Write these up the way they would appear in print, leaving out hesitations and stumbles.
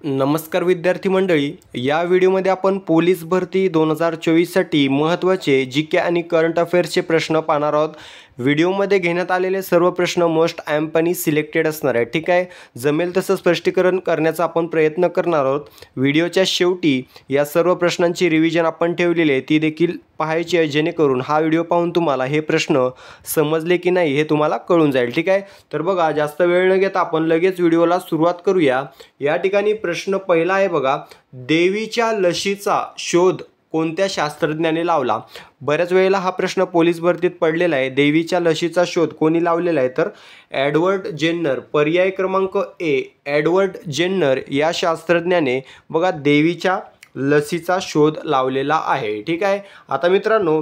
नमस्कार विद्यार्थी मंडळी, या व्हिडिओमध्ये आपण पोलीस भरती 2024 साठी महत्त्वाचे जीके आणि करंट अफेअर्सचे प्रश्न पाहणार आहोत। व्हिडिओमध्ये घेण्यात आलेले सर्व प्रश्न मोस्ट एम्पनी सिलेक्टेड असणार आहे। ठीक आहे, जमेल तसं स्पष्टीकरण करण्याचा आपण प्रयत्न करणार आहोत। व्हिडिओच्या शेवटी या सर्व प्रश्नांची रिव्हिजन आपण ठेवलेली आहे, ती देखील पाहायची आहे, जेणेकरून हा व्हिडिओ पाहून तुम्हाला हे प्रश्न समजले की नाही हे तुम्हाला कळून जाईल। ठीक आहे, तर बघा, जास्त वेळ न घेता आपण लगेच व्हिडिओला सुरुवात करूया। या ठिकाणी प्रश्न पहिला आहे बघा, देवीच्या लशीचा शोध कोणत्या शास्त्रज्ञाने लावला? बऱ्याच वेळेला हा प्रश्न पोलीस भरतीत पडलेला आहे। देवीच्या लशीचा शोध कोणी लावलेला आहे? तर एडवर्ड जेन्नर। पर्याय क्रमांक ए, एडवर्ड जेन्नर या शास्त्रज्ञाने बघा देवीच्या लसीचा शोध लावलेला आहे। ठीक आहे, आता मित्रांनो,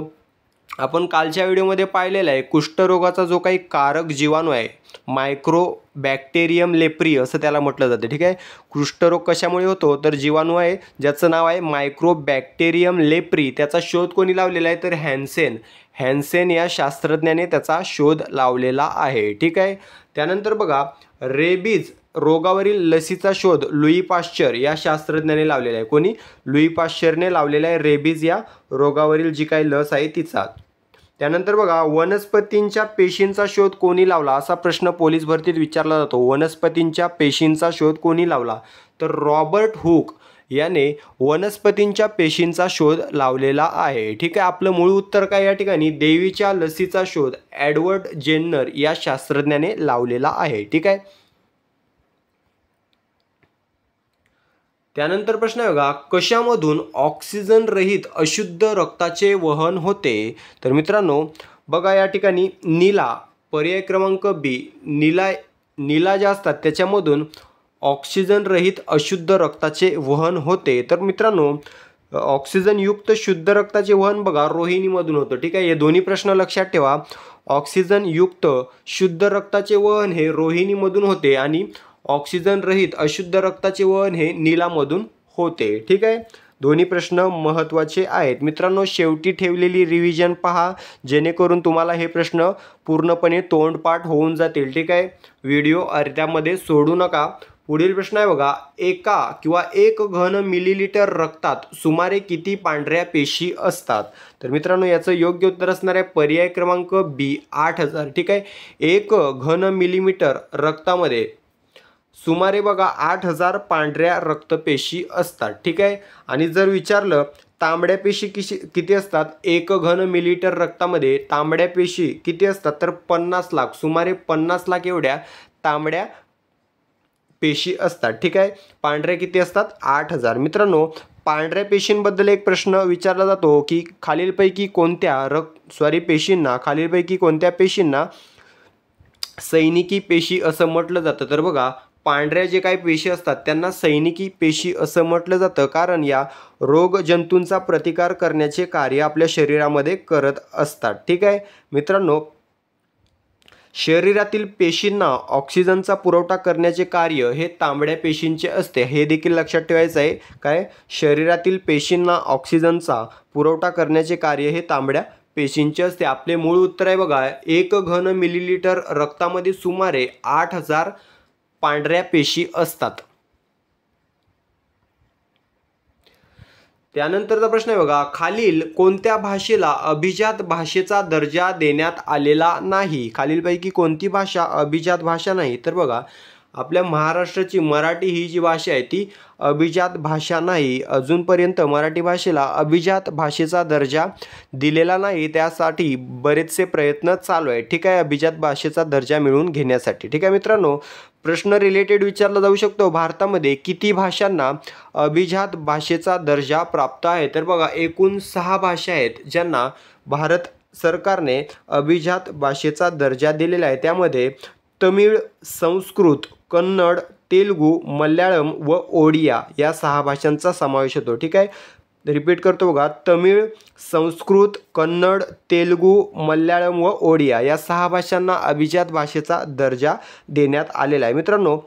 आपण कालच्या व्हिडिओमध्ये पाहिलेला आहे, कुष्ठरोगाचा जो काही कारक जीवाणू आहे, मायक्रोबॅक्टेरियम लेप्री असं त्याला म्हटलं जातं। ठीक आहे, कुष्ठरोग कशामुळे होतो? तर जीवाणू आहे ज्याचं नाव आहे मायक्रोबॅक्टेरियम लेप्री, त्याचा शोध कोणी लावलेला आहे? तर हॅन्सेन या शास्त्रज्ञाने त्याचा शोध लावलेला आहे। ठीक आहे, त्यानंतर बघा, रेबीज रोगावरील लसीचा शोध लुई पाश्चर या शास्त्रज्ञाने लावलेला आहे। कोणी? लुई पाश्चरने लावलेला आहे रेबीज या रोगावरील जी काही लस आहे तिचा। त्यानंतर बघा, वनस्पतींच्या पेशींचा शोध कोणी लावला? असा प्रश्न पोलीस भरतीत विचारला जातो। वनस्पतींच्या पेशींचा शोध कोणी लावला? तर रॉबर्ट हुक याने वनस्पतींच्या पेशींचा शोध लावलेला आहे। ठीक आहे, आपलं मूळ उत्तर काय या ठिकाणी? देवीच्या लसीचा शोध एडवर्ड जेन्नर या शास्त्रज्ञाने लावलेला आहे। ठीक आहे, त्यानंतर प्रश्न आहे बघा, कशामधून ऑक्सिजन रहित अशुद्ध रक्ताचे वहन होते? तर मित्रांनो बघा, या ठिकाणी नीला, पर्याय क्रमांक बी, नीला ज्या असतात त्याच्यामधून ऑक्सिजन रहित अशुद्ध रक्ताचे वहन होते। तर मित्रांनो, ऑक्सिजन युक्त शुद्ध रक्ताचे वहन बघा रोहिणीमधून होतं। ठीक आहे, हे दोन्ही प्रश्न लक्षात ठेवा। ऑक्सिजन युक्त शुद्ध रक्ताचे वहन हे रोहिणीमधून होते आणि ऑक्सिजन रहित अशुद्ध रक्ताचे वहन हे नीलामधून होते। ठीक आहे, दोन्ही प्रश्न महत्त्वाचे आहेत मित्रांनो। शेवटी ठेवलेली रिव्हिजन पहा, जेणेकरून तुम्हाला हे प्रश्न पूर्णपणे तोंडपाठ होऊन जातील। ठीक आहे, व्हिडिओ अर्ध्यामध्ये सोडू नका। पुढील प्रश्न आहे बघा, एका किंवा 1 घन मिलीलिटर रक्तात सुमारे किती पांढऱ्या पेशी असतात? तर मित्रांनो, याचं योग्य उत्तर असणार आहे पर्याय क्रमांक बी, 8000। ठीक आहे, 1 घन मिलीमीटर रक्तामध्ये सुमारे बघा 8000 पांढऱ्या रक्तपेशी असतात। ठीक आहे, आणि जर विचारलं तांबड्या पेशी किती असतात? 1 घन मिलीलिटर रक्तामध्ये तांबड्या पेशी किती असतात? तर 50 लाख, सुमारे 50 लाख एवढ्या तांबड्या पेशी असतात। ठीक आहे, पांढऱ्या किती असतात? 8000। मित्रांनो, पांढऱ्या पेशींबद्दल एक प्रश्न विचारला जातो की खालीलपैकी कोणत्या पेशींना सैनिकी पेशी असं म्हटलं जातं? तर बघा, पांढऱ्या जे काही पेशी असतात त्यांना सैनिकी पेशी असं म्हटलं जातं, कारण या रोगजंतूंचा प्रतिकार करण्याचे कार्य आपल्या शरीरामध्ये करत असतात। ठीक आहे मित्रांनो, शरीरातील पेशींना ऑक्सिजनचा पुरवठा करण्याचे कार्य हे तांबड्या पेशींचे असते। हे देखील लक्षात ठेवायचं आहे। काय? शरीरातील पेशींना ऑक्सिजनचा पुरवठा करण्याचे कार्य हे तांबड्या पेशींचे असते। आपले मूळ उत्तर आहे बघा, 1 घन मिलीलिटर रक्तामध्ये सुमारे 8000 पांढऱ्या पेशी असतात। त्यानंतरचा प्रश्न आहे बघा, खालील कोणत्या भाषेला अभिजात भाषेचा दर्जा देण्यात आलेला नाही? खालीलपैकी कोणती भाषा अभिजात भाषा नाही? तर बघा, आपल्या महाराष्ट्राची मराठी ही जी भाषा आहे ती अभिजात भाषा नाही। अजूनपर्यंत मराठी भाषेला अभिजात भाषेचा दर्जा दिलेला नाही, त्यासाठी बरेचसे प्रयत्न चालू आहेत। ठीक आहे, अभिजात भाषेचा दर्जा मिळवून घेण्यासाठी। ठीक आहे मित्रांनो, प्रश्न रिलेटेड विचारला जाऊ शकतो, भारतामध्ये किती भाषांना अभिजात भाषेचा दर्जा प्राप्त आहे? तर बघा, एकूण 6 भाषा आहेत ज्यांना भारत सरकारने अभिजात भाषेचा दर्जा दिलेला आहे। त्यामध्ये तमिळ, संस्कृत, कन्नड, तेलुगू, मल्याळम व ओडिया या 6 भाषांचा समावेश होतो। ठीक आहे, रिपीट करतो बघा, तमिळ, संस्कृत, कन्नड, तेलुगू, मल्याळम व ओडिया या 6 भाषांना अभिजात भाषेचा दर्जा देण्यात आलेला आहे। मित्रांनो,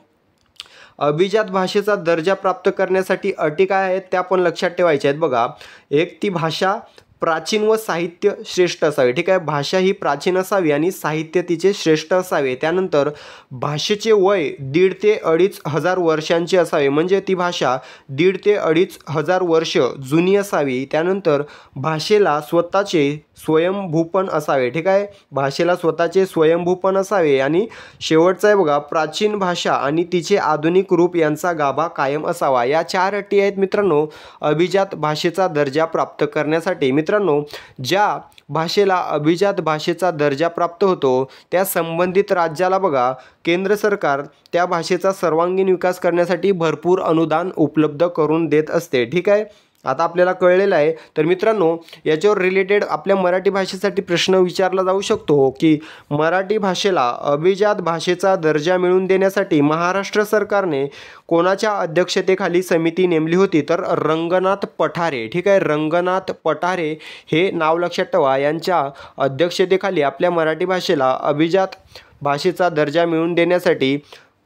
अभिजात भाषेचा दर्जा प्राप्त करण्यासाठी अटी काय आहेत त्या पण लक्षात ठेवायच्या आहेत बघा। एक, ती भाषा प्राचीन व साहित्य श्रेष्ठ असावे. ठीक आहे, भाषा ही प्राचीन असावी आणि साहित्य तिचे श्रेष्ठ असावे. त्यानंतर भाषेचे वय 1.5 ते 2.5 हजार वर्षांचे असावे, म्हणजे ती भाषा 1.5 ते 2.5 हजार वर्ष जुनी असावी. त्यानंतर भाषेला स्वतःचे स्वयंभूपण असावे. ठीक आहे, भाषेला स्वतःचे स्वयंभूपण असावे. आणि शेवटचं आहे बघा, प्राचीन भाषा आणि तिचे आधुनिक रूप यांचा गाभा कायम असावा. या 4 अटी आहेत मित्रांनो अभिजात भाषेचा दर्जा प्राप्त करण्यासाठी. मित्रांनो, ज्या भाषेला अभिजात भाषेचा दर्जा प्राप्त होतो त्या संबंधित राज्याला बघा केंद्र सरकार त्या भाषेचा सर्वांगीण विकास करण्यासाठी भरपूर अनुदान उपलब्ध करून देत असते. ठीक आहे, आता आपल्याला कळलेलं आहे. तर मित्रांनो, याच्यावर रिलेटेड आपल्या मराठी भाषेसाठी प्रश्न विचारला जाऊ शकतो की मराठी भाषेला अभिजात भाषेचा दर्जा मिळवून देण्यासाठी महाराष्ट्र सरकारने कोणाच्या अध्यक्षतेखाली समिती नेमली होती? तर रंगनाथ पठारे. ठीक आहे, रंगनाथ पठारे हे नाव लक्षात ठेवा. यांच्या अध्यक्षतेखाली आपल्या मराठी भाषेला अभिजात भाषेचा दर्जा मिळवून देण्यासाठी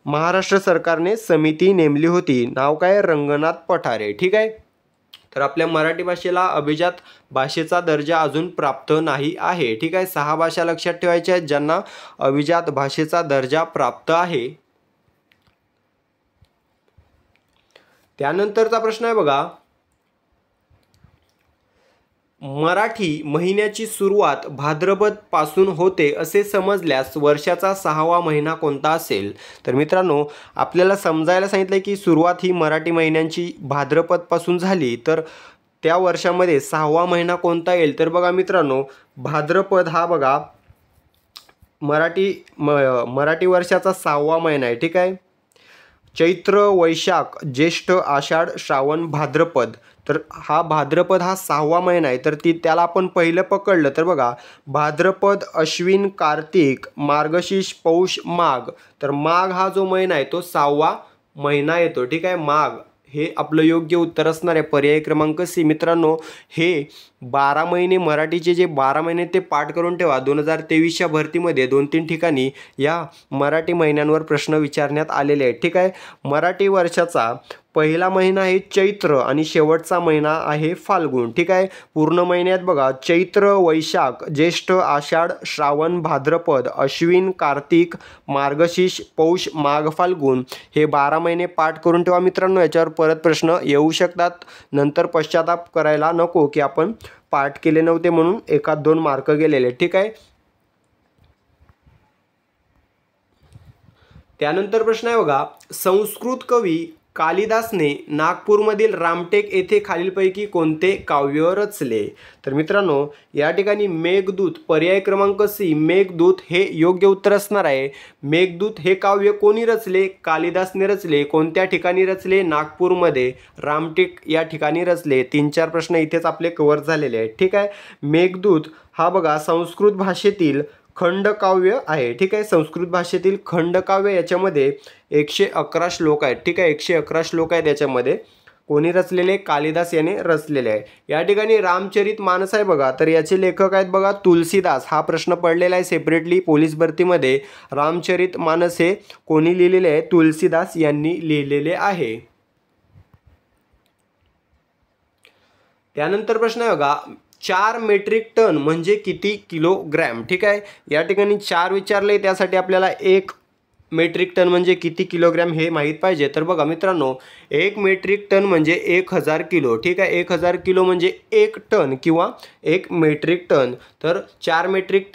महाराष्ट्र सरकारने समिती नेमली होती. नाव काय? रंगनाथ पठारे. ठीक आहे, तर आपल्या मराठी भाषेला अभिजात भाषेचा दर्जा अजून प्राप्त नाही आहे. ठीक आहे, 6 भाषा लक्षात ठेवायच्या आहेत ज्यांना अभिजात भाषेचा दर्जा प्राप्त आहे. त्यानंतरचा प्रश्न आहे बघा, मराठी महिन्याची सुरुवात भाद्रपद पासून होते असे समजल्यास वर्षाचा 6वा महिना कोणता असेल? तर मित्रांनो, आपल्याला समजायला सांगितलं की सुरुवात ही मराठी महिन्यांची भाद्रपद पासून झाली, तर त्या वर्षामध्ये 6वा महिना कोणता येईल? तर बघा मित्रांनो, भाद्रपद हा बघा मराठी वर्षाचा 6वा महिना आहे. ठीक आहे, चैत्र, वैशाख, ज्येष्ठ, आषाढ, श्रावण, भाद्रपद. तर हा भाद्रपद हा 6वा महिना आहे. तर त्याला आपण पहिलं पकडलं तर बघा भाद्रपद, अश्विन, कार्तिक, मार्गशीर्ष, पौष, माघ. तर माघ हा जो महिना आहे तो 6वा महिना येतो. ठीक आहे, माघ हे आपलं योग्य उत्तर असणार आहे, पर्याय क्रमांक सी. मित्रांनो, हे 12 महिने मराठीचे जे 12 महिने ते पाठ करून ठेवा. 2023च्या भरतीमध्ये 2-3 ठिकाणी या मराठी महिन्यांवर प्रश्न विचारण्यात आलेले आहेत. ठीक आहे, मराठी वर्षाचा पहिला महिना आहे चैत्र आणि शेवटचा महिना आहे फाल्गुन. ठीक आहे, पूर्ण महिन्यात बघा चैत्र, वैशाख, ज्येष्ठ, आषाढ, श्रावण, भाद्रपद, अश्विन, कार्तिक, मार्गशीर्ष, पौष, माघ, फाल्गुन हे 12 महिने पाठ करून ठेवा. मित्रांनो, याच्यावर परत प्रश्न येऊ शकतात, नंतर पश्चाताप करायला नको की आपण पाठ केले नव्हते म्हणून 1-2 मार्क गेलेले. ठीक आहे, त्यानंतर प्रश्न आहे बघा, संस्कृत कवी कालिदासने नागपूरमधील रामटेक येथे खालीलपैकी कोणते काव्य रचले? तर मित्रांनो, या ठिकाणी मेघदूत पर्याय क्रमांक सी, मेघदूत हे योग्य उत्तर असणार आहे. मेघदूत हे काव्य कोणी रचले? कालिदासने रचले. कोणत्या ठिकाणी रचले? नागपूरमध्ये रामटेक या ठिकाणी रचले. 3-4 प्रश्न इथेच आपले कव्हर झालेले आहेत. ठीक आहे, मेघदूत हा बघा संस्कृत भाषेतील खंडकाव्य आहे. ठीक आहे, संस्कृत भाषेतील खंडकाव्य याच्यामध्ये 111 श्लोक आहेत. ठीक आहे, 111 श्लोक आहेत याच्यामध्ये. कोणी रचलेले? कालिदास याने रचलेले आहे. या ठिकाणी रामचरित मानस आहे बघा, तर याचे लेखक आहेत बघा तुलसीदास. हा प्रश्न पडलेला आहे सेपरेटली पोलीस भरतीमध्ये. रामचरित मानस हे कोणी लिहिलेले आहे? तुलसीदास यांनी लिहिलेले आहे. त्यानंतर प्रश्न आहे बघा, 4 मेट्रिक टन म्हणजे किती किलोग्रॅम? ठीक आहे, या ठिकाणी 4 विचारले, त्यासाठी आपल्याला 1 मेट्रिक टन म्हणजे किती किलोग्रॅम हे माहीत पाहिजे. तर बघा मित्रांनो, 1 मेट्रिक टन म्हणजे 1000 किलो. ठीक आहे, 1000 किलो म्हणजे 1 टन किंवा 1 मेट्रिक टन. तर 4 मेट्रिक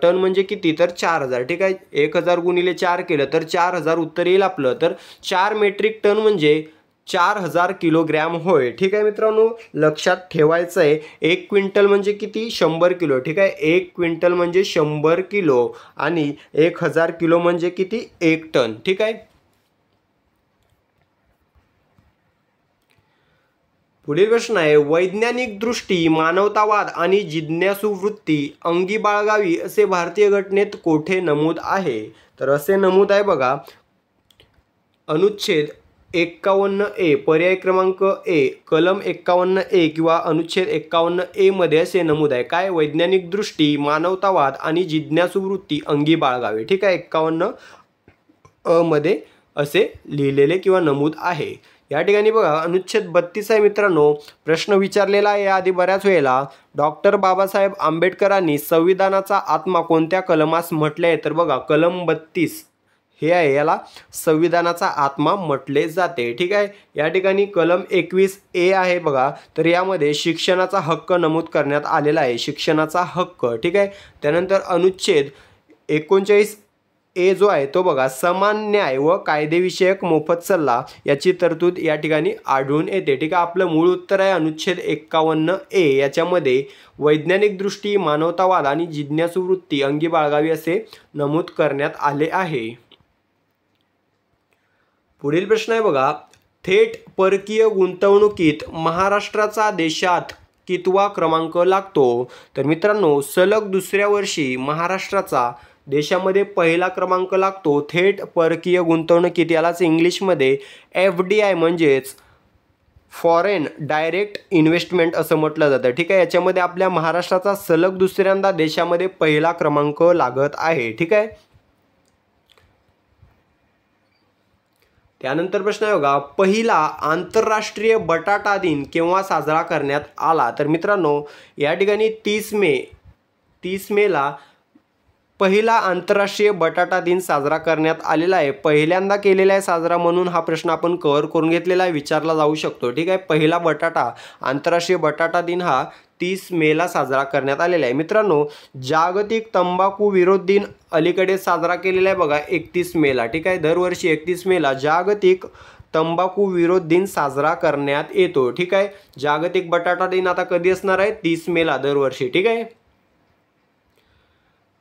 टन म्हणजे किती? तर 4000. ठीक आहे, 1000 गुणिले 4 केलं तर 4000 उत्तर येईल आपलं. तर 4 मेट्रिक टन म्हणजे 4000 किलोग्रॅम होय. ठीक आहे मित्रांनो, लक्षात ठेवायचं आहे. 1 क्विंटल म्हणजे किती? 100 किलो. ठीक आहे, 1 क्विंटल म्हणजे 100 किलो आणि 1000 किलो म्हणजे किती? 1 टन. ठीक आहे, पुढील प्रश्न आहे, वैज्ञानिक दृष्टी, मानवतावाद आणि जिज्ञासू वृत्ती अंगी बाळगावी असे भारतीय घटनेत कोठे नमूद आहे? तर असे नमूद आहे बघा अनुच्छेद 51A पर्याय क्रमांक ए, कलम 51A किंवा अनुच्छेद 51A मध्ये असे नमूद आहे. काय? वैज्ञानिक दृष्टी, मानवतावाद आणि जिज्ञासू वृत्ती अंगी बाळगावे. ठीक आहे, 51A मध्ये असे लिहिलेले किंवा नमूद आहे. या ठिकाणी बघा अनुच्छेद 32 आहे मित्रांनो, प्रश्न विचारलेला आहे याआधी बऱ्याच वेळेला. डॉक्टर बाबासाहेब आंबेडकरांनी संविधानाचा आत्मा कोणत्या कलमास म्हटले आहे? तर बघा कलम 32 हे आहे, याला संविधानाचा आत्मा म्हटले जाते. ठीक आहे. या ठिकाणी कलम 21A आहे बघा, तर यामध्ये शिक्षणाचा हक्क नमूद करण्यात आलेला आहे, शिक्षणाचा हक्क. ठीक आहे. त्यानंतर अनुच्छेद 39A जो आहे तो बघा समान न्याय व कायदेविषयक मोफत सल्ला याची तरतूद या ठिकाणी आढळून येते. ठीक आहे. आपलं मूळ उत्तर आहे अनुच्छेद 51A. याच्यामध्ये वैज्ञानिक दृष्टी, मानवतावाद आणि जिज्ञासू वृत्ती अंगी बाळगावी असे नमूद करण्यात आले आहे. पुढील प्रश्न आहे बघा, थेट परकीय गुंतवणुकीत महाराष्ट्राचा देशात कितवा क्रमांक लागतो? तर मित्रांनो सलग दुसऱ्या वर्षी महाराष्ट्राचा देशामध्ये पहिला क्रमांक लागतो थेट परकीय गुंतवणुकीत. यालाच इंग्लिशमध्ये FDI म्हणजेच फॉरेन डायरेक्ट इन्व्हेस्टमेंट असं म्हटलं जातं. ठीक आहे. याच्यामध्ये आपल्या महाराष्ट्राचा सलग दुसऱ्यांदा देशामध्ये पहिला क्रमांक लागत आहे. ठीक आहे. त्यानंतर प्रश्न आहे बघा, पहिला आंतरराष्ट्रीय बटाटा दिन केव्हा साजरा करण्यात आला? तर मित्रांनो या ठिकाणी 30 मेला पहिला आंतरराष्ट्रीय बटाटा दिन साजरा करण्यात आलेला आहे. पहिल्यांदा केलेला आहे साजरा म्हणून हा प्रश्न आपण कव्हर करून घेतलेला आहे, विचारला जाऊ शकतो. ठीक आहे. पहिला आंतरराष्ट्रीय बटाटा दिन हा 30 मेला साजरा करण्यात आलेला आहे. मित्रांनो जागतिक तंबाखू विरोध दिन अलीकडे साजरा केलेला आहे बघा 31 मेला. ठीक आहे. दरवर्षी 31 मेला जागतिक तंबाखू विरोध दिन साजरा करण्यात येतो. ठीक आहे. जागतिक बटाटा दिन आता कधी असणार आहे? 30 मेला दरवर्षी. ठीक आहे.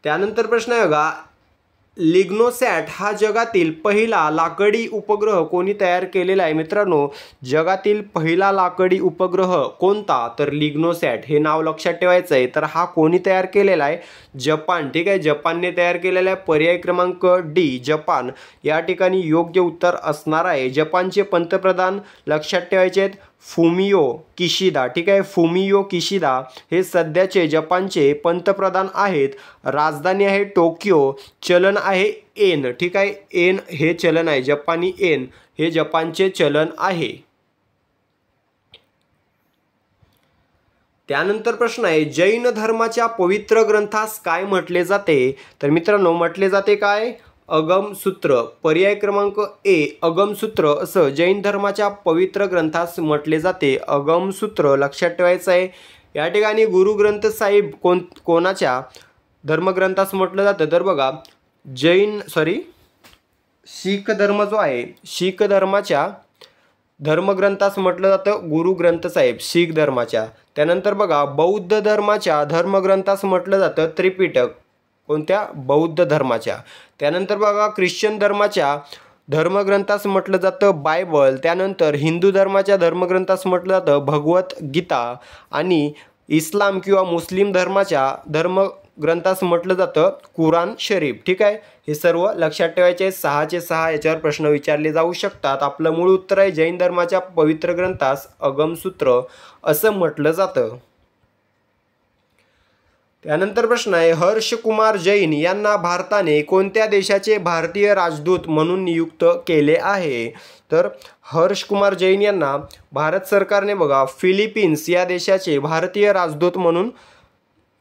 त्यानंतर प्रश्न आहे बघा, लिग्नोसॅट हा जगातील पहिला लाकडी उपग्रह कोणी तयार केलेला आहे? मित्रांनो जगातील पहिला लाकडी उपग्रह कोणता? तर लिग्नोसॅट हे नाव लक्षात ठेवायचं आहे. तर हा कोणी तयार केलेला आहे? जपान. ठीक आहे. जपानने तयार केलेला आहे. पर्याय क्रमांक D जपान या ठिकाणी योग्य उत्तर असणार आहे. जपानचे पंतप्रधान लक्षात ठेवायचे आहेत फुमियो किशिदा. ठीक आहे. फुमियो किशिदा हे सध्याचे जपानचे पंतप्रधान आहेत. राजधानी आहे टोकियो. चलन आहे येन. ठीक आहे. येन हे चलन आहे, जपानी येन हे जपानचे चलन आहे. त्यानंतर प्रश्न आहे, जैन धर्माच्या पवित्र ग्रंथास काय म्हटले जाते? तर मित्रांनो म्हटले जाते काय? अगमसूत्र. पर्याय क्रमांक A अगमसूत्र असं जैन धर्माच्या पवित्र ग्रंथास म्हटले जाते. अगमसूत्र लक्षात ठेवायचं आहे. या ठिकाणी गुरु ग्रंथ साहिब कोणाच्या धर्मग्रंथास म्हटलं जातं? तर बघा शीख धर्म जो आहे, शीख धर्माच्या धर्मग्रंथास म्हटलं जातं गुरु ग्रंथ साहिब शीख धर्माच्या. त्यानंतर बघा बौद्ध धर्माच्या धर्मग्रंथास म्हटलं जातं त्रिपिटक. कोणत्या? बौद्ध धर्माच्या. त्यानंतर बघा ख्रिश्चन धर्माच्या धर्मग्रंथास म्हटलं जातं बायबल. त्यानंतर हिंदू धर्माच्या धर्मग्रंथास म्हटलं जातं भगवद्गीता. आणि इस्लाम किंवा मुस्लिम धर्माच्या धर्मग्रंथास म्हटलं जातं कुराण शरीफ. ठीक आहे. हे सर्व लक्षात ठेवायचे आहे. 6चे 6 याच्यावर प्रश्न विचारले जाऊ शकतात. आपलं मूळ उत्तर आहे जैन धर्माच्या पवित्र ग्रंथास अगमसूत्र असं म्हटलं जातं. त्यानंतर प्रश्न आहे, हर्षकुमार जैन यांना भारताने कोणत्या देशाचे भारतीय राजदूत म्हणून नियुक्त केले आहे? तर हर्षकुमार जैन यांना भारत सरकारने बघा फिलिपिन्स या देशाचे भारतीय राजदूत म्हणून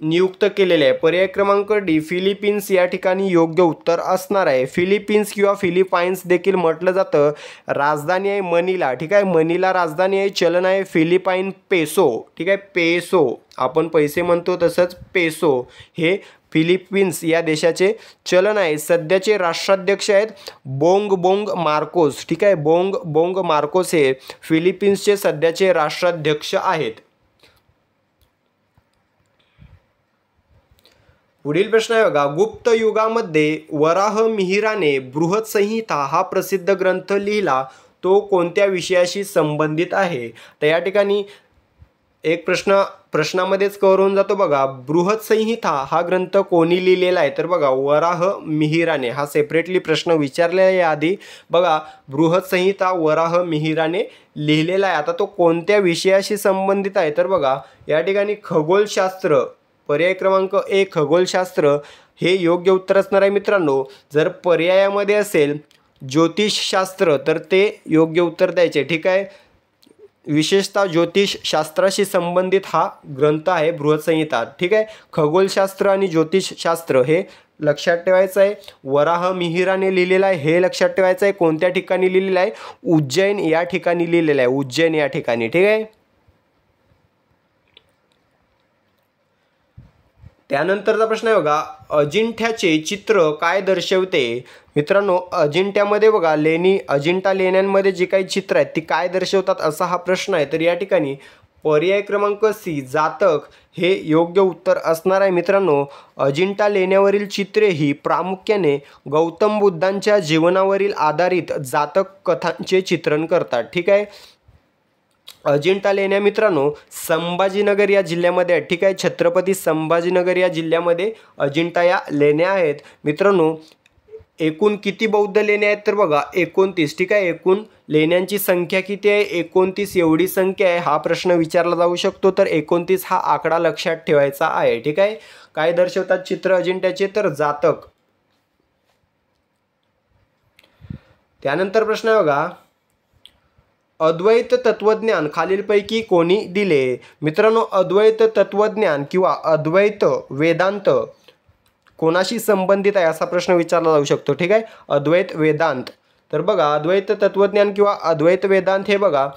नियुक्त केलेले आहे. पर्याय क्रमांक D फिलिपिन्स या ठिकाणी योग्य उत्तर असणार आहे. फिलिपिन्स किंवा फिलिपाईन्स देखील म्हटलं जातं. राजधानी आहे मनिला. ठीक आहे. मनिला राजधानी आहे. चलन आहे फिलिपाईन पेसो. ठीक आहे. पेसो आपण पैसे म्हणतो तसंच पेसो हे फिलिपिन्स या देशाचे चलन आहे. सध्याचे राष्ट्राध्यक्ष आहेत बोंग मार्कोस. ठीक आहे. बोंग मार्कोस हे फिलिपिन्सचे सध्याचे राष्ट्राध्यक्ष आहेत. पुढील प्रश्न आहे बघा, गुप्त युगामध्ये वराह मिहिराने बृहत्संहिता हा प्रसिद्ध ग्रंथ लिहिला, तो कोणत्या विषयाशी संबंधित आहे? तर या ठिकाणी एक प्रश्नामध्येच कव्हर होऊन जातो बघा. बृहत्संहिता हा ग्रंथ कोणी लिहिलेला आहे? तर बघा वराह मिहिराने. हा सेपरेटली प्रश्न विचारलेला आहे आधी. बघा बृहत्संहिता वराह मिहिराने लिहिलेला आहे. आता तो कोणत्या विषयाशी संबंधित आहे? तर बघा या ठिकाणी खगोलशास्त्र. पर्याय क्रमांक A खगोलशास्त्र हे योग्य उत्तर असणार आहे मित्रांनो. जर पर्यायामध्ये असेल ज्योतिषशास्त्र, तर ते योग्य उत्तर द्यायचे. ठीक आहे. विशेषतः ज्योतिषशास्त्राशी संबंधित हा ग्रंथ आहे बृहत्संहिता. ठीक आहे. खगोलशास्त्र आणि ज्योतिषशास्त्र हे लक्षात ठेवायचं आहे. वराह मिहिराने लिहिलेलं आहे हे लक्षात ठेवायचं आहे. कोणत्या ठिकाणी लिहिलेलं आहे? उज्जैन या ठिकाणी लिहिलेलं आहे. उज्जैन या ठिकाणी. ठीक आहे. त्यानंतरचा प्रश्न आहे बघा, अजिंठ्याचे चित्र काय दर्शवते? मित्रांनो, अजिंठ्यामध्ये बघा अजिंठा लेण्यांमध्ये जी काही चित्र आहेत ती काय दर्शवतात असा हा प्रश्न आहे. तर या ठिकाणी पर्याय क्रमांक सी जातक हे योग्य उत्तर असणार आहे. मित्रांनो, अजिंठा लेण्यावरील चित्रे ही प्रामुख्याने गौतम बुद्धांच्या जीवनावरील आधारित जातक कथांचे चित्रण करतात. ठीक आहे. अजिंठा लेण्या मित्रांनो संभाजीनगर या जिल्ह्यामध्ये आहेत. ठीक आहे. छत्रपती संभाजीनगर या जिल्ह्यामध्ये अजिंठा या लेण्या आहेत. मित्रांनो, एकूण किती बौद्ध लेण्या आहेत? तर बघा 29. ठीक आहे. एकूण लेण्यांची संख्या किती आहे? 29 एवढी संख्या आहे. हा प्रश्न विचारला जाऊ शकतो. तर 29 हा आकडा लक्षात ठेवायचा आहे. ठीक आहे. काय दर्शवतात चित्र अजिंठ्याचे? तर जातक. त्यानंतर प्रश्न आहे बघा, अद्वैत तत्वज्ञान खालीलपैकी कोणी दिले? मित्रांनो, अद्वैत तत्वज्ञान किंवा अद्वैत वेदांत कोणाशी संबंधित आहे असा प्रश्न विचारला जाऊ शकतो. ठीक आहे. अद्वैत वेदांत. तर बघा, अद्वैत तत्वज्ञान किंवा अद्वैत वेदांत हे बघा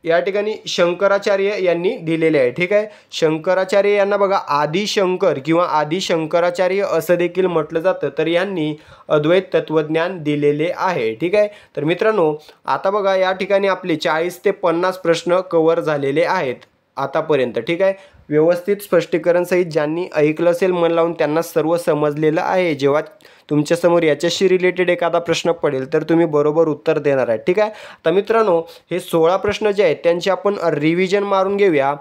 या ठिकाणी शंकराचार्य यांनी दिलेले आहे. ठीक आहे. शंकराचार्य यांना बघा आदिशंकर किंवा आदिशंकराचार्य असं देखील म्हटलं जातं. तर यांनी अद्वैत तत्वज्ञान दिलेले आहे. ठीक आहे. तर मित्रांनो, आता बघा या ठिकाणी आपले 40 ते 50 प्रश्न कव्हर झालेले आहेत आतापर्यंत. ठीक आहे. व्यवस्थित स्पष्टीकरण सहित ज्यांनी ऐकलं असेल मन लावून त्यांना सर्व समजलेलं आहे. जेव्हा तुमच्यासमोर याच्याशी रिलेटेड एखादा प्रश्न पडेल तर तुम्ही बरोबर उत्तर देणार आहे. ठीक आहे. तर मित्रांनो, हे 16 प्रश्न जे आहेत त्यांची आपण रिव्हिजन मारून घेऊया.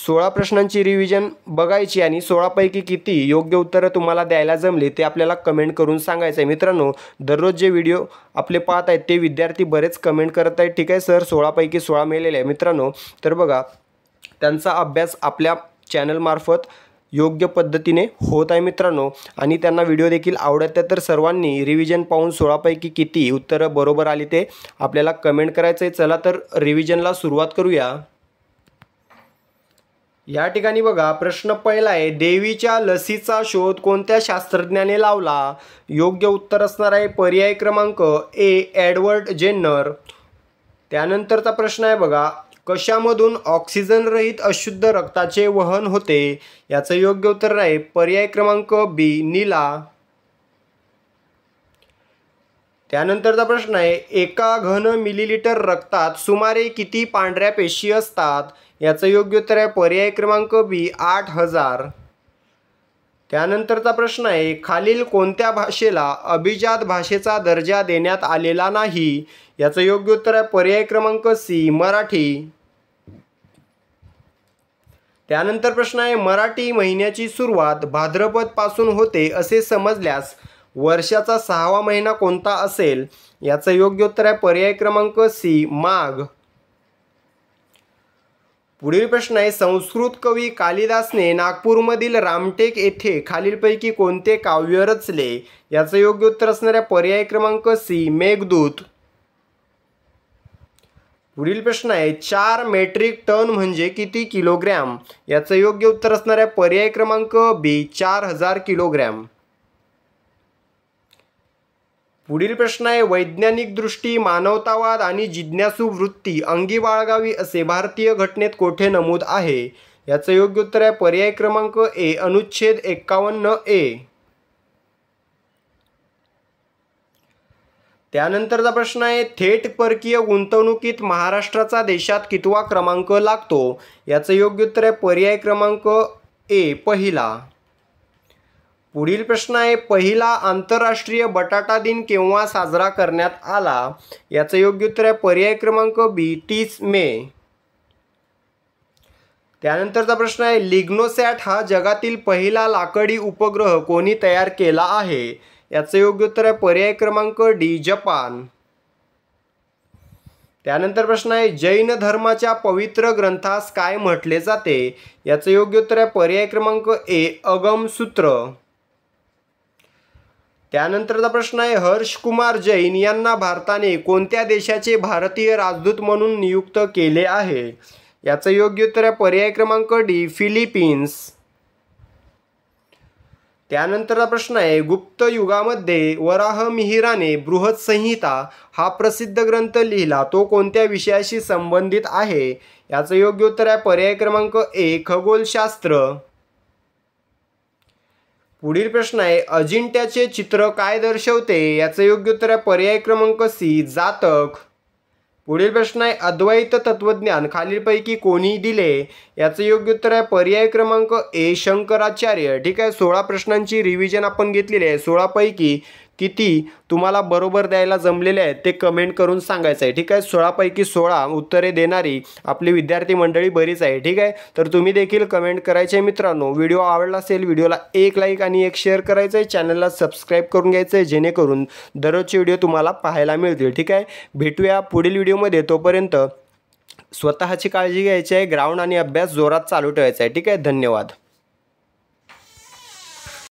16 प्रश्नांची रिव्हिजन बघायची आणि 16 पैकी किती योग्य उत्तरं तुम्हाला द्यायला जमली ते आपल्याला कमेंट करून सांगायचं आहे. मित्रांनो, दररोज जे व्हिडिओ आपले पाहत आहेत ते विद्यार्थी बरेच कमेंट करत आहेत. ठीक आहे. सर 16 पैकी 16 मिळालेले आहे. मित्रांनो, तर बघा त्यांचा अभ्यास आपल्या चॅनलमार्फत योग्य पद्धतीने होत आहे मित्रांनो, आणि त्यांना व्हिडिओ देखील आवडत आहे. तर सर्वांनी रिव्हिजन पाहून 16 पैकी किती उत्तरं बरोबर आली ते आपल्याला कमेंट करायचं आहे. चला तर रिव्हिजनला सुरुवात करूया. या ठिकाणी बघा प्रश्न पहिला आहे, देवीच्या लसीचा शोध कोणत्या शास्त्रज्ञाने लावला? योग्य उत्तर असणार आहे पर्याय क्रमांक ए एडवर्ड जेन्नर. त्यानंतरचा प्रश्न आहे बघा, कशामधून ऑक्सिजन रहित अशुद्ध रक्ताचे वहन होते? याचं योग्य उत्तर आहे पर्याय क्रमांक बी नीला. त्यानंतरचा प्रश्न आहे, एका घन मिलीलिटर रक्तात सुमारे किती पांढऱ्या पेशी असतात? याचं योग्य उत्तर आहे पर्याय क्रमांक बी 8000. त्यानंतरचा प्रश्न आहे, खालील कोणत्या भाषेला अभिजात भाषेचा दर्जा देण्यात आलेला नाही? याचं योग्य उत्तर आहे पर्याय क्रमांक सी मराठी. त्यानंतर प्रश्न आहे, मराठी महिन्याची सुरुवात भाद्रपद पासून होते असे समजल्यास वर्षाचा 6वा महिना कोणता असेल? याचं योग्य उत्तर आहे पर्याय क्रमांक सी माघ. पुढील प्रश्न आहे, संस्कृत कवी कालिदासने नागपूरमधील रामटेक येथे खालीलपैकी कोणते काव्य रचले? याचं योग्य उत्तर असणार आहे पर्याय क्रमांक सी मेघदूत. पुढील प्रश्न आहे, 4 मेट्रिक टन म्हणजे किती किलोग्रॅम? याचं योग्य उत्तर असणार आहे पर्याय क्रमांक बी 4000 किलोग्रॅम. पुढील प्रश्न आहे, वैज्ञानिक दृष्टी, मानवतावाद आणि जिज्ञासू वृत्ती अंगी बाळगावी असे भारतीय घटनेत कोठे नमूद आहे? याचं योग्य उत्तर आहे पर्याय क्रमांक ए अनुच्छेद 51A. त्यानंतरचा प्रश्न आहे, थेट परकीय गुंतवणुकीत महाराष्ट्राचा देशात कितवा क्रमांक लागतो? याचं योग्य उत्तर आहे पर्याय क्रमांक ए पहिला. पुढील प्रश्न आहे, पहिला आंतरराष्ट्रीय बटाटा दिन केव्हा साजरा करण्यात आला? याचं योग्य उत्तर आहे पर्याय क्रमांक बी 30 मे. त्यानंतरचा प्रश्न आहे, लिग्नोसॅट हा जगातील पहिला लाकडी उपग्रह कोणी तयार केला आहे? याचं योग्य उत्तर आहे पर्याय क्रमांक डी जपान. त्यानंतर प्रश्न आहे, जैन धर्माच्या पवित्र ग्रंथास काय म्हटले जाते? याचं योग्य उत्तर आहे पर्याय क्रमांक ए अगम सूत्र. त्यानंतरचा प्रश्न आहे, हर्ष कुमार जैन यांना भारताने कोणत्या देशाचे भारतीय राजदूत म्हणून नियुक्त केले आहे? याचं योग्य उत्तर आहे पर्याय क्रमांक डी, फिलिपिन्स. त्यानंतरचा प्रश्न आहे, गुप्त युगामध्ये वराहमिहिराने बृहत्संहिता हा प्रसिद्ध ग्रंथ लिहिला, तो कोणत्या विषयाशी संबंधित आहे? याचं योग्य उत्तर आहे पर्याय क्रमांक ए, खगोलशास्त्र. पुढील प्रश्न आहे, अजिंठ्याचे चित्र काय दर्शवते? याचं योग्य उत्तर आहे पर्याय क्रमांक सी, जातक. पुढील प्रश्न आहे, अद्वैत तत्वज्ञान खालीलपैकी कोणी दिले? याचं योग्य उत्तर आहे पर्याय क्रमांक ए, शंकराचार्य. ठीक आहे, 16 प्रश्नांची रिव्हिजन आपण घेतलेली आहे. 16 पैकी किती तुम्हाला बरोबर द्यायला जमलेले आहेत ते कमेंट करून सांगायचं आहे. ठीक आहे, 16 पैकी 16 उत्तरे देणारी आपली विद्यार्थी मंडळी बरीच आहे. ठीक आहे, तर तुम्ही देखील कमेंट करायचे मित्रांनो. व्हिडिओ आवडला असेल व्हिडिओला एक लाईक आणि एक शेअर करायचं आहे. चॅनलला सबस्क्राईब करून घ्यायचं आहे जेणेकरून दररोजचे व्हिडिओ तुम्हाला पाहायला मिळतील. ठीक आहे, भेटूया पुढील व्हिडिओमध्ये. तोपर्यंत स्वतःची काळजी घ्यायची आहे. ग्राउंड आणि अभ्यास जोरात चालू ठेवायचा आहे. ठीक आहे, धन्यवाद.